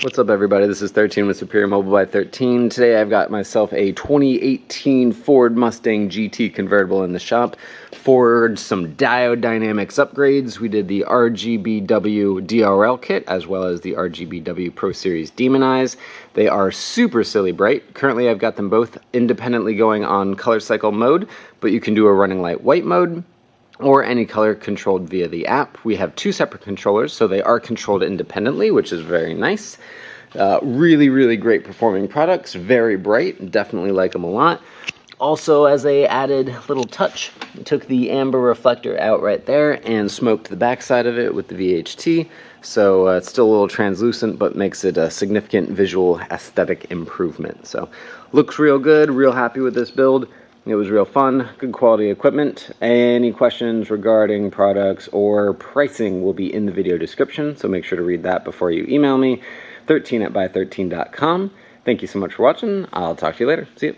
What's up, everybody? This is 13 with Superior Mobile by 13. Today I've got myself a 2018 Ford Mustang GT convertible in the shop for some diode dynamics upgrades. We did the RGBW DRL kit as well as the RGBW Pro Series Demon Eyes. They are super silly bright. Currently I've got them both independently going on color cycle mode, but you can do a running light white mode or any color controlled via the app. We have two separate controllers, so they are controlled independently, which is very nice. Really great performing products, very bright, definitely like them a lot. Also, as a added little touch, took the amber reflector out right there and smoked the backside of it with the VHT, so it's still a little translucent, but makes it a significant visual aesthetic improvement. So, looks real good, real happy with this build. It was real fun, good quality equipment. Any questions regarding products or pricing will be in the video description, so make sure to read that before you email me, 13@ByThirteen.com. Thank you so much for watching. I'll talk to you later. See you.